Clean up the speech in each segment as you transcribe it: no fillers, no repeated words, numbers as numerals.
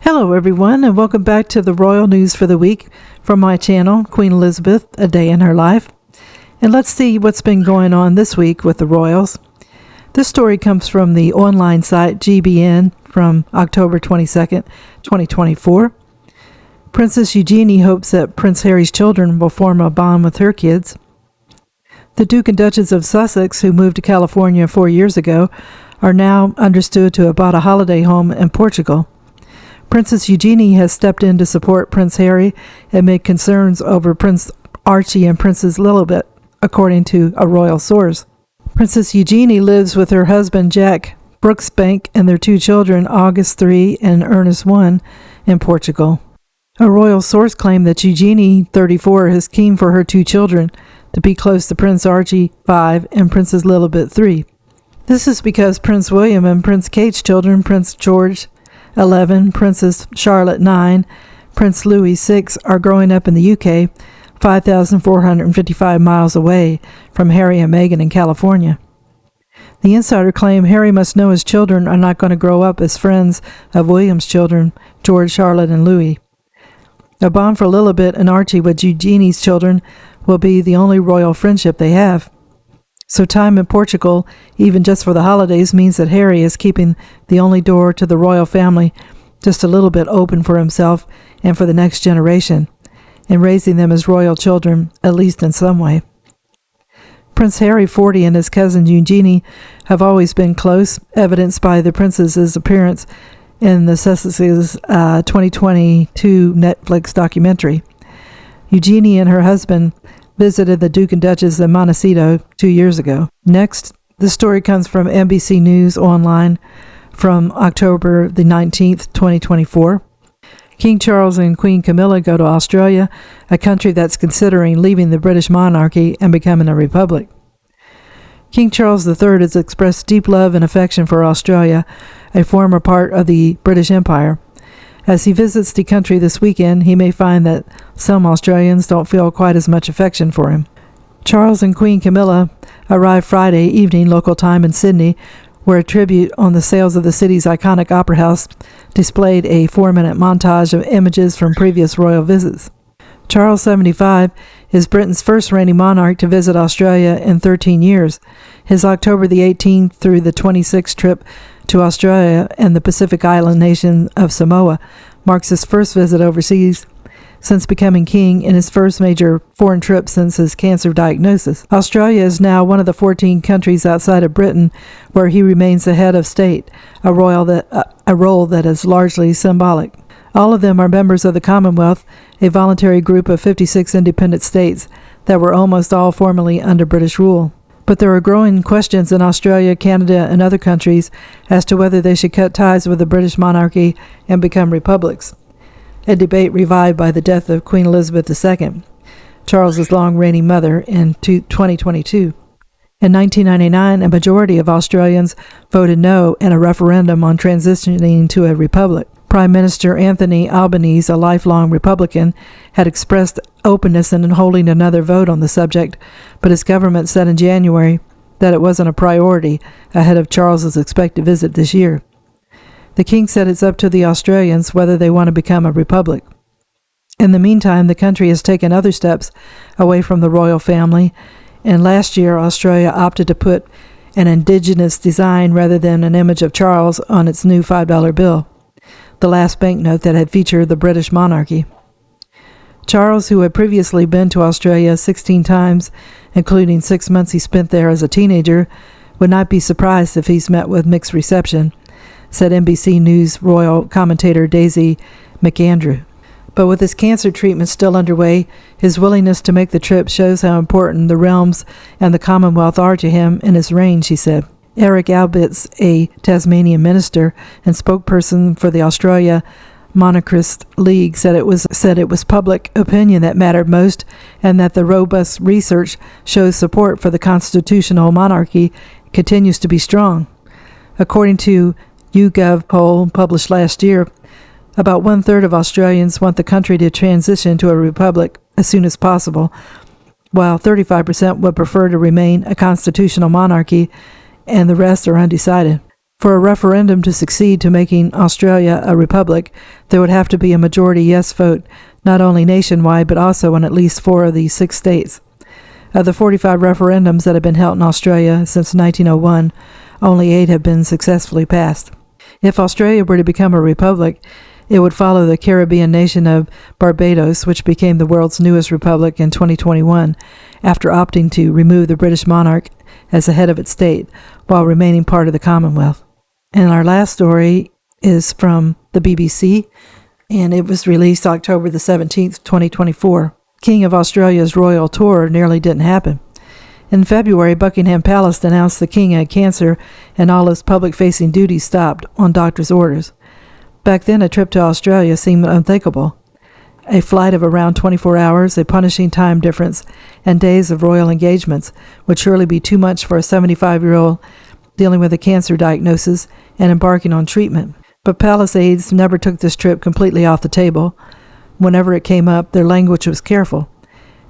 Hello everyone, and welcome back to the Royal News for the Week from my channel, Queen Elizabeth, A Day in Her Life. And let's see what's been going on this week with the royals. This story comes from the online site GBN from October 22nd, 2024. Princess Eugenie hopes that Prince Harry's children will form a bond with her kids. The Duke and Duchess of Sussex, who moved to California 4 years ago, are now understood to have bought a holiday home in Portugal. Princess Eugenie has stepped in to support Prince Harry amid concerns over Prince Archie and Princess Lilibet, according to a royal source. Princess Eugenie lives with her husband Jack Brooksbank and their 2 children, August 3 and Ernest 1, in Portugal. A royal source claimed that Eugenie, 34, is keen for her 2 children to be close to Prince Archie, 5, and Princess Lilibet, 3. This is because Prince William and Prince Kate's children, Prince George, 11, Princess Charlotte, 9, Prince Louis, 6, are growing up in the UK, 5,455 miles away from Harry and Meghan in California. The insider claimed Harry must know his children are not going to grow up as friends of William's children, George, Charlotte, and Louis. A bond for Lilibet and Archie with Eugenie's children will be the only royal friendship they have. So time in Portugal, even just for the holidays, means that Harry is keeping the only door to the royal family just a little bit open for himself and for the next generation, and raising them as royal children, at least in some way. Prince Harry, 40, and his cousin Eugenie have always been close, evidenced by the princess's appearance in the Sussex's 2022 Netflix documentary. Eugenie and her husband visited the Duke and Duchess of Montecito 2 years ago. Next, the story comes from NBC News Online from October the 19th, 2024. King Charles and Queen Camilla go to Australia, a country that's considering leaving the British monarchy and becoming a republic. King Charles III has expressed deep love and affection for Australia, a former part of the British Empire. As he visits the country this weekend, he may find that some Australians don't feel quite as much affection for him. Charles and Queen Camilla arrived Friday evening local time in Sydney, where a tribute on the sails of the city's iconic opera house displayed a 4-minute montage of images from previous royal visits. Charles, 75, is Britain's first reigning monarch to visit Australia in 13 years. His October the 18th through the 26th trip to Australia and the Pacific island nation of Samoa marks his first visit overseas since becoming king and his first major foreign trip since his cancer diagnosis. Australia is now one of the 14 countries outside of Britain where he remains the head of state, a role that is largely symbolic. All of them are members of the Commonwealth, a voluntary group of 56 independent states that were almost all formerly under British rule. But there are growing questions in Australia, Canada, and other countries as to whether they should cut ties with the British monarchy and become republics, a debate revived by the death of Queen Elizabeth II, Charles's long-reigning mother, in 2022. In 1999, a majority of Australians voted no in a referendum on transitioning to a republic. Prime Minister Anthony Albanese, a lifelong Republican, had expressed openness in holding another vote on the subject, but his government said in January that it wasn't a priority ahead of Charles's expected visit this year. The king said it's up to the Australians whether they want to become a republic. In the meantime, the country has taken other steps away from the royal family, and last year Australia opted to put an indigenous design rather than an image of Charles on its new $5 bill, the last banknote that had featured the British monarchy. Charles, who had previously been to Australia 16 times, including 6 months he spent there as a teenager, would not be surprised if he's met with mixed reception, said NBC News royal commentator Daisy McAndrew. But with his cancer treatment still underway, his willingness to make the trip shows how important the realms and the Commonwealth are to him in his reign, she said. Eric Albitts, a Tasmanian minister and spokesperson for the Australia Monarchist League, said it was public opinion that mattered most, and that the robust research shows support for the constitutional monarchy continues to be strong. According to YouGov poll published last year, about 1/3 of Australians want the country to transition to a republic as soon as possible, while 35% would prefer to remain a constitutional monarchy, and the rest are undecided. For a referendum to succeed to making Australia a republic, there would have to be a majority yes vote, not only nationwide but also in at least 4 of the 6 states. Of the 45 referendums that have been held in Australia since 1901, only 8 have been successfully passed. If Australia were to become a republic, it would follow the Caribbean nation of Barbados, which became the world's newest republic in 2021, after opting to remove the British monarch as the head of its state, while remaining part of the Commonwealth. And our last story is from the BBC, and it was released October the 17th, 2024. King of Australia's royal tour nearly didn't happen. In February, Buckingham Palace announced the king had cancer and all his public-facing duties stopped on doctor's orders. Back then, a trip to Australia seemed unthinkable. A flight of around 24 hours, a punishing time difference, and days of royal engagements would surely be too much for a 75-year-old dealing with a cancer diagnosis and embarking on treatment. But palace aides never took this trip completely off the table. Whenever it came up, their language was careful.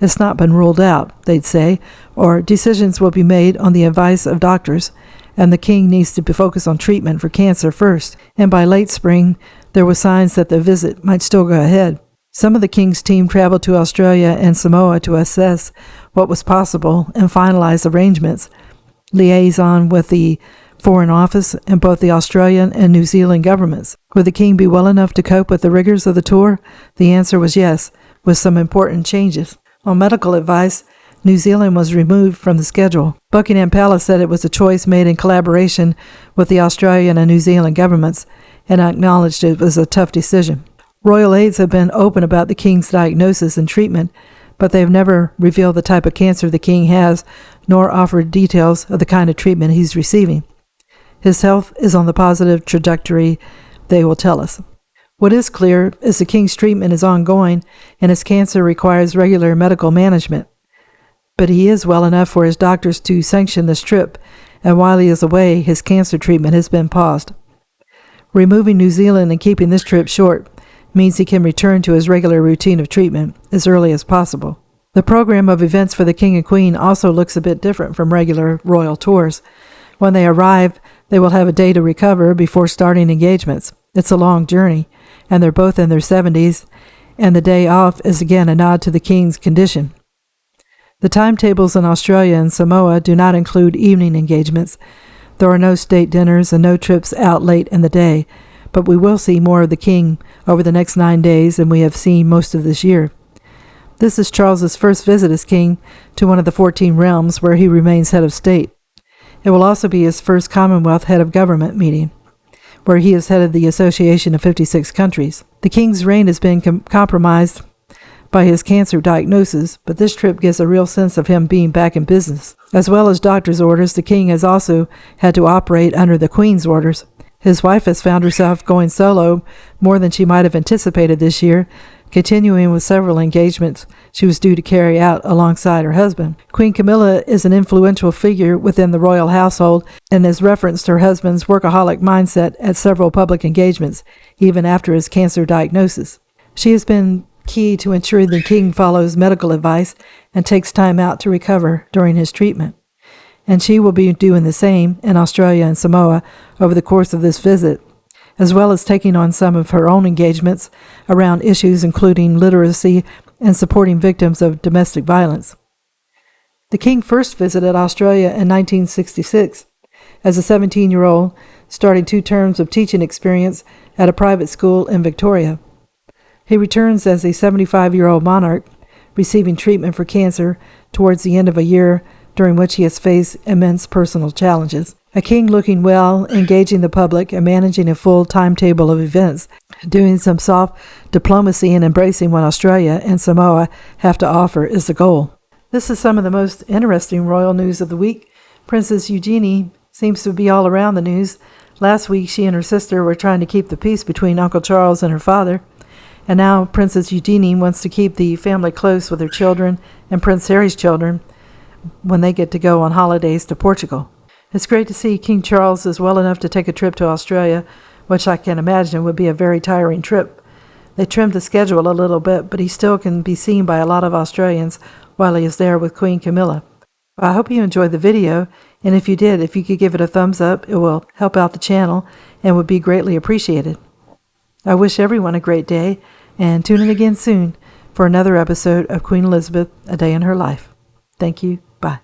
It's not been ruled out, they'd say, or decisions will be made on the advice of doctors, and the king needs to focus on treatment for cancer first. And by late spring, there were signs that the visit might still go ahead. Some of the king's team traveled to Australia and Samoa to assess what was possible and finalize arrangements. Liaison with the Foreign Office and both the Australian and New Zealand governments. Would the king be well enough to cope with the rigors of the tour? The answer was yes, with some important changes. On medical advice, New Zealand was removed from the schedule. Buckingham Palace said it was a choice made in collaboration with the Australian and New Zealand governments and acknowledged it was a tough decision. Royal aides have been open about the king's diagnosis and treatment, but they have never revealed the type of cancer the king has, nor offered details of the kind of treatment he's receiving. His health is on the positive trajectory, they will tell us. What is clear is the king's treatment is ongoing and his cancer requires regular medical management. But he is well enough for his doctors to sanction this trip, and while he is away, his cancer treatment has been paused. Removing New Zealand and keeping this trip short means he can return to his regular routine of treatment as early as possible. The program of events for the king and queen also looks a bit different from regular royal tours. When they arrive, they will have a day to recover before starting engagements. It's a long journey, and they're both in their 70s, and the day off is again a nod to the king's condition. The timetables in Australia and Samoa do not include evening engagements. There are no state dinners and no trips out late in the day, but we will see more of the king over the next 9 days than we have seen most of this year. This is Charles's first visit as king to one of the 14 realms where he remains head of state. It will also be his first Commonwealth head of government meeting, where he is head of the Association of 56 countries. The king's reign has been compromised by his cancer diagnosis, but this trip gives a real sense of him being back in business. As well as doctor's orders, the king has also had to operate under the Queen's orders. His wife has found herself going solo more than she might have anticipated this year, continuing with several engagements she was due to carry out alongside her husband. Queen Camilla is an influential figure within the royal household and has referenced her husband's workaholic mindset at several public engagements, even after his cancer diagnosis. She has been key to ensuring the king follows medical advice and takes time out to recover during his treatment. And she will be doing the same in Australia and Samoa over the course of this visit, as well as taking on some of her own engagements around issues including literacy and supporting victims of domestic violence. The king first visited Australia in 1966 as a 17-year-old, starting 2 terms of teaching experience at a private school in Victoria. He returns as a 75-year-old monarch, receiving treatment for cancer towards the end of a year during which he has faced immense personal challenges. A king looking well, engaging the public, and managing a full timetable of events, doing some soft diplomacy and embracing what Australia and Samoa have to offer is the goal. This is some of the most interesting royal news of the week. Princess Eugenie seems to be all around the news. Last week, she and her sister were trying to keep the peace between Uncle Charles and her father. And now Princess Eugenie wants to keep the family close with her children and Prince Harry's children when they get to go on holidays to Portugal. It's great to see King Charles is well enough to take a trip to Australia, which I can imagine would be a very tiring trip. They trimmed the schedule a little bit, but he still can be seen by a lot of Australians while he is there with Queen Camilla. I hope you enjoyed the video, And if you did, if you could give it a thumbs up, it will help out the channel and would be greatly appreciated. I wish everyone a great day, and tune in again soon for another episode of Queen Elizabeth, A Day in Her Life. Thank you. Bye.